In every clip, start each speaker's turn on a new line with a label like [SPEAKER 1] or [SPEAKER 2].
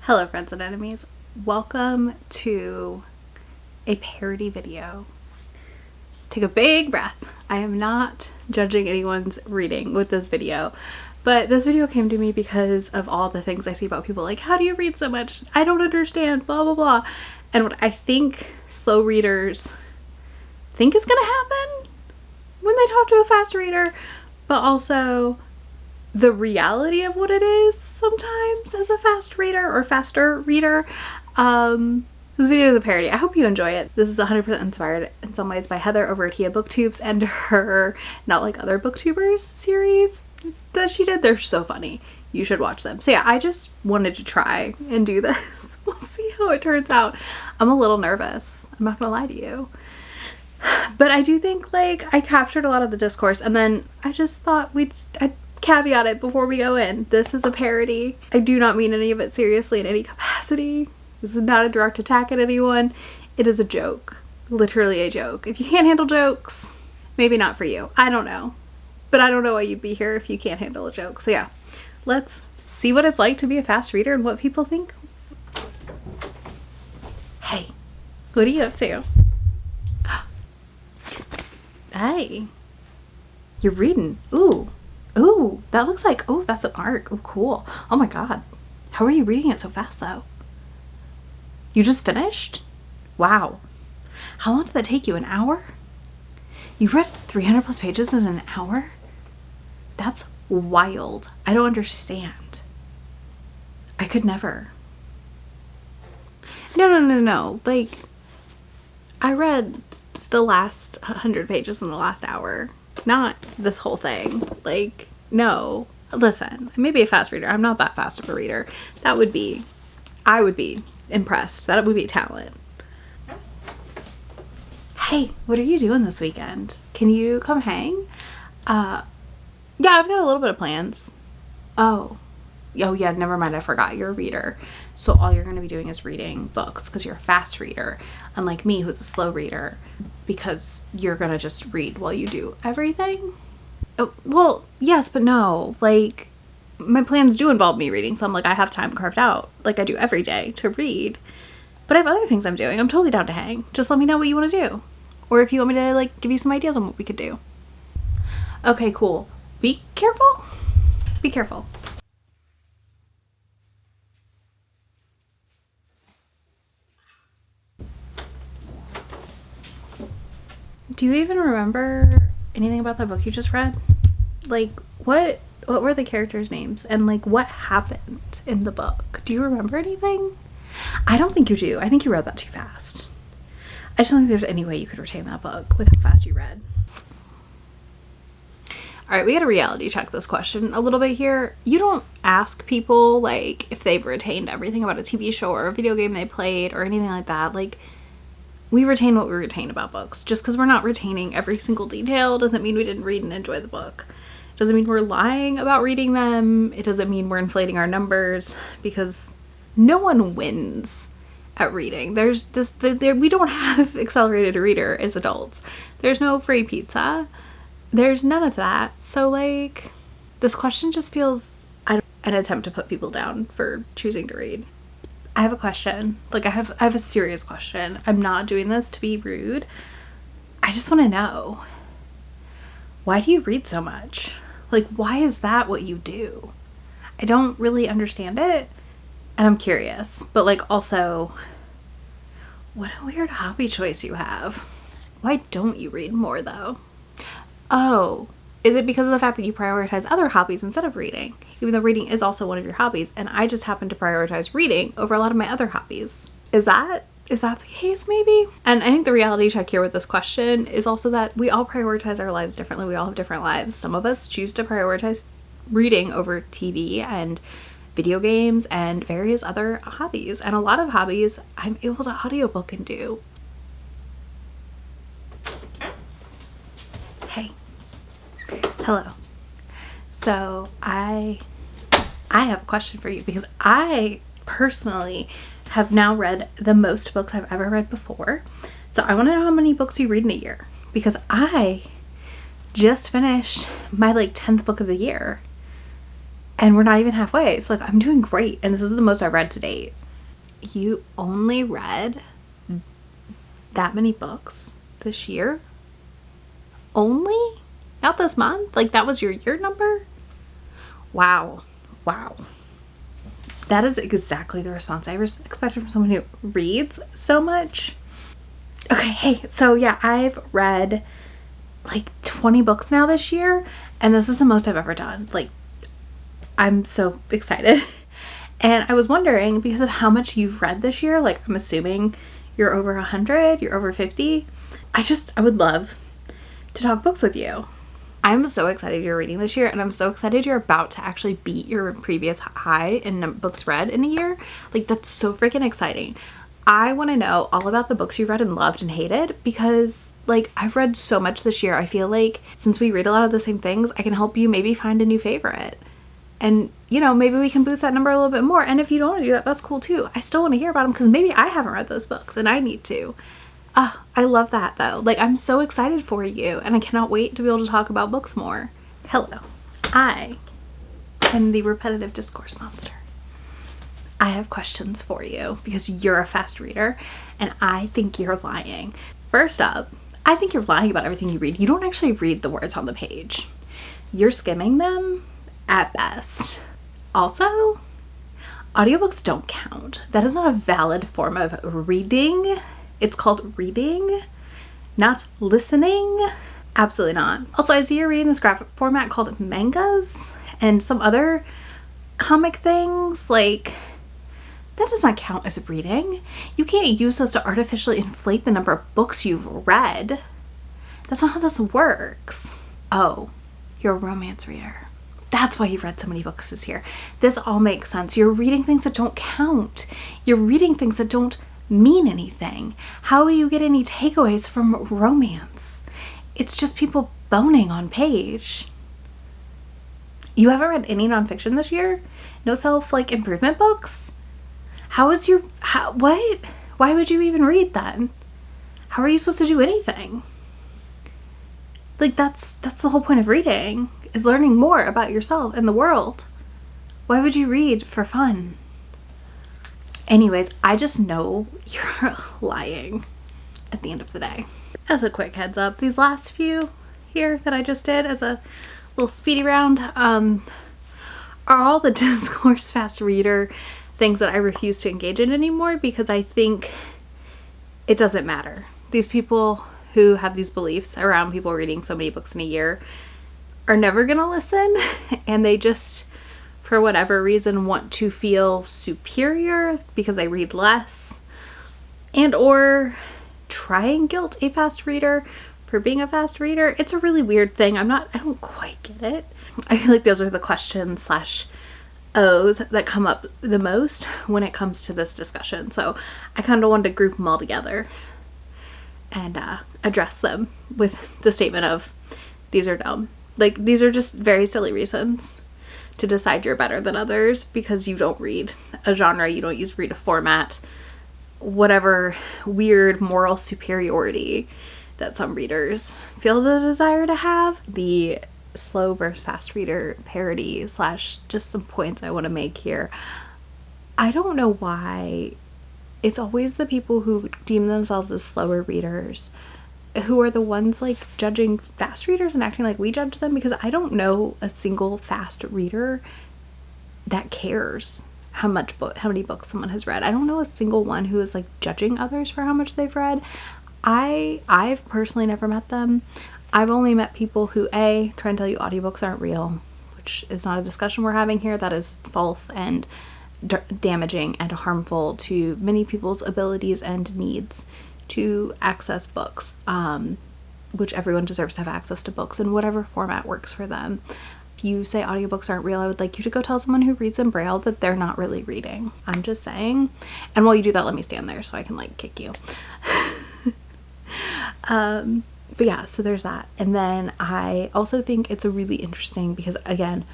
[SPEAKER 1] Hello friends and enemies, welcome to a parody video. Take a big breath. I am not judging anyone's reading with this video, but this video came to me because of all the things I see about people like, how do you read so much? I don't understand, blah blah blah. And what I think slow readers think is gonna happen when they talk to a fast reader, but also the reality of what it is sometimes as a fast reader or faster reader. This video is a parody. I hope you enjoy it. This is 100% inspired in some ways by Heather over at booktubers and her Not Like Other Booktubers series that she did. They're so funny. You should watch them. So yeah, I just wanted to try and do this. We'll see how it turns out. I'm a little nervous. I'm not gonna lie to you. But I do think like I captured a lot of the discourse, and then I just thought I'd caveat it before we go in. This is a parody. I do not mean any of it seriously in any capacity. This is not a direct attack at anyone. It is a joke. Literally a joke. If you can't handle jokes, maybe not for you. I don't know. But I don't know why you'd be here if you can't handle a joke. So yeah, let's see what it's like to be a fast reader and what people think. Hey, what are you up to? Hey, you're reading. Ooh, that looks like, oh, that's an arc. Oh, cool. Oh my god. How are you reading it so fast though? You just finished? Wow. How long did that take you? An hour? You read 300 plus pages in an hour? That's wild. I don't understand. I could never. No. Like, I read the last 100 pages in the last hour. Not this whole thing. Like, no. Listen, I may be a fast reader. I'm not that fast of a reader. I would be impressed. That would be talent. Hey, what are you doing this weekend? Can you come hang? Yeah, I've got a little bit of plans. Oh yeah, never mind. I forgot you're a reader. So all you're going to be doing is reading books because you're a fast reader. Unlike me, who's a slow reader, because you're going to just read while you do everything. Oh, well, yes, but no. Like, my plans do involve me reading. So I'm like, I have time carved out, like I do every day, to read. But I have other things I'm doing. I'm totally down to hang. Just let me know what you want to do. Or if you want me to, like, give you some ideas on what we could do. Okay, cool. Be careful. Be careful. Do you even remember anything about that book you just read? Like, what were the characters' names? And, like, what happened in the book? Do you remember anything? I don't think you do. I think you read that too fast. I just don't think there's any way you could retain that book with how fast you read. Alright, we gotta reality check this question a little bit here. You don't ask people, like, if they've retained everything about a TV show or a video game they played or anything like that. Like, we retain what we retain about books. Just because we're not retaining every single detail doesn't mean we didn't read and enjoy the book. It doesn't mean we're lying about reading them. It doesn't mean we're inflating our numbers, because no one wins at reading. We don't have accelerated reader as adults. There's no free pizza. There's none of that. So, like, this question just feels an attempt to put people down for choosing to read. I have a question. Like, I have a serious question. I'm not doing this to be rude. I just want to know, why do you read so much? Like, why is that what you do? I don't really understand it, and I'm curious. But, like, also, what a weird hobby choice you have. Why don't you read more, though? Oh, is it because of the fact that you prioritize other hobbies instead of reading? Even though reading is also one of your hobbies, and I just happen to prioritize reading over a lot of my other hobbies. Is that the case, maybe? And I think the reality check here with this question is also that we all prioritize our lives differently. We all have different lives. Some of us choose to prioritize reading over TV and video games and various other hobbies. And a lot of hobbies I'm able to audiobook and do. Hey. Hello. So I have a question for you, because I personally have now read the most books I've ever read before. So I want to know how many books you read in a year, because I just finished my 10th book of the year. And we're not even halfway. So like, I'm doing great. And this is the most I've read to date. You only read that many books this year? Only? Not this month? Like, that was your year number? Wow. Wow. That is exactly the response I expected from someone who reads so much. Okay, hey, so yeah, I've read like 20 books now this year, and this is the most I've ever done. Like, I'm so excited. And I was wondering, because of how much you've read this year, like, I'm assuming you're over 100, you're over 50. I would love to talk books with you. I'm so excited you're reading this year, and I'm so excited you're about to actually beat your previous high in books read in a year. Like, that's so freaking exciting. I want to know all about the books you read and loved and hated, because like, I've read so much this year. I feel like since we read a lot of the same things, I can help you maybe find a new favorite. And, you know, maybe we can boost that number a little bit more. And if you don't want to do that, that's cool too. I still want to hear about them, because maybe I haven't read those books and I need to. I love that though. Like, I'm so excited for you, and I cannot wait to be able to talk about books more. Hello, I am the repetitive discourse monster. I have questions for you because you're a fast reader, and I think you're lying. First up, I think you're lying about everything you read. You don't actually read the words on the page. You're skimming them at best. Also, audiobooks don't count. That is not a valid form of reading. It's called reading, not listening. Absolutely not. Also, I see you're reading this graphic format called mangas and some other comic things. Like, that does not count as reading. You can't use those to artificially inflate the number of books you've read. That's not how this works. Oh, you're a romance reader. That's why you've read so many books this year. This all makes sense. You're reading things that don't count. You're reading things that don't mean anything. How do you get any takeaways from romance? It's just people boning on page. You haven't read any nonfiction this year? No improvement books? What? Why would you even read then? How are you supposed to do anything? Like, that's the whole point of reading, is learning more about yourself and the world. Why would you read for fun? Anyways, I just know you're lying at the end of the day. As a quick heads up, these last few here that I just did as a little speedy round are all the Discourse fast reader things that I refuse to engage in anymore, because I think it doesn't matter. These people who have these beliefs around people reading so many books in a year are never gonna listen, and they just, for whatever reason, want to feel superior because they read less, and or try and guilt a fast reader for being a fast reader. It's a really weird thing. I don't quite get it. I feel like those are the questions / O's that come up the most when it comes to this discussion. So I kind of wanted to group them all together and address them with the statement of, these are dumb. Like, these are just very silly reasons to decide you're better than others because you don't read a genre, you don't read a format, whatever weird moral superiority that some readers feel the desire to have. The slow versus fast reader parody / just some points I want to make here. I don't know why it's always the people who deem themselves as slower readers who are the ones like judging fast readers and acting like we judge them, because I don't know a single fast reader that cares how many books someone has read. I don't know a single one who is like judging others for how much they've read. I've personally never met them. I've only met people who try and tell you audiobooks aren't real, which is not a discussion we're having here. That is false and damaging and harmful to many people's abilities and needs to access books, which everyone deserves to have access to books in whatever format works for them. If you say audiobooks aren't real, I would like you to go tell someone who reads in Braille that they're not really reading. I'm just saying. And while you do that, let me stand there so I can like kick you. But yeah, so there's that. And then I also think it's a really interesting, because again,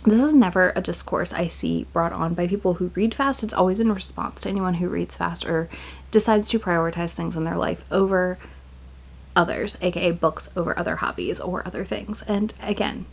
[SPEAKER 1] this is never a discourse I see brought on by people who read fast. It's always in response to anyone who reads fast or decides to prioritize things in their life over others, aka books over other hobbies or other things. And again,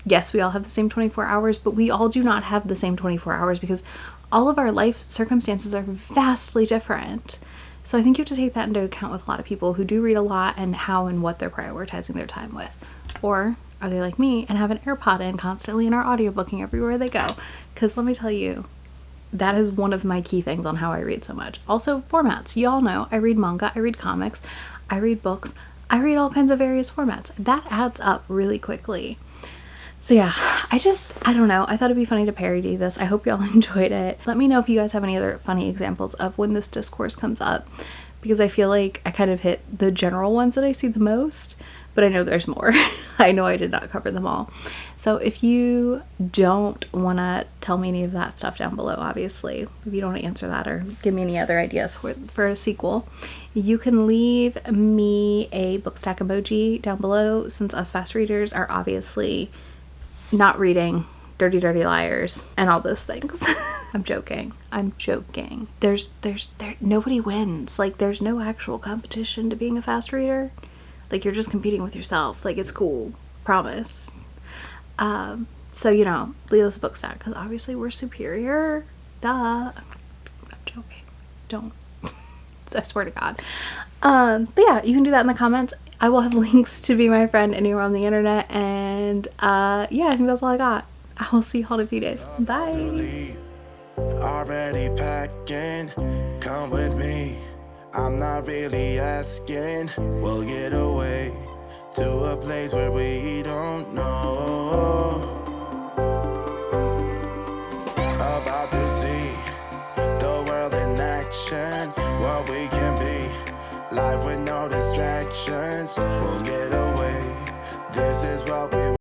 [SPEAKER 1] Yes, we all have the same 24 hours, but we all do not have the same 24 hours because all of our life circumstances are vastly different. So I think you have to take that into account with a lot of people who do read a lot and how and what they're prioritizing their time with. Or are they like me and have an AirPod in constantly and are audiobooking everywhere they go? Because let me tell you, that is one of my key things on how I read so much. Also, formats. You all know I read manga, I read comics, I read books, I read all kinds of various formats. That adds up really quickly. So yeah, I don't know. I thought it'd be funny to parody this. I hope y'all enjoyed it. Let me know if you guys have any other funny examples of when this discourse comes up, because I feel like I kind of hit the general ones that I see the most, but I know there's more. I know I did not cover them all. So if you don't want to tell me any of that stuff down below, obviously, if you don't want to answer that or give me any other ideas for a sequel, you can leave me a bookstack emoji down below, since us fast readers are obviously not reading Dirty Dirty Liars and all those things. I'm joking. There's nobody wins. Like, there's no actual competition to being a fast reader. Like, you're just competing with yourself. Like, it's cool. Promise. So, you know, leave us a book stack, because obviously we're superior. Duh. I'm joking. Don't. I swear to God. But yeah, you can do that in the comments. I will have links to Be My Friend anywhere on the internet. And yeah, I think that's all I got. I will see you all in a few days. Bye.
[SPEAKER 2] Already packing, come with me. I'm not really asking. We'll get away to a place where we don't know. About to see the world in action, what we can be. Life with no distractions, we'll get away. This is what we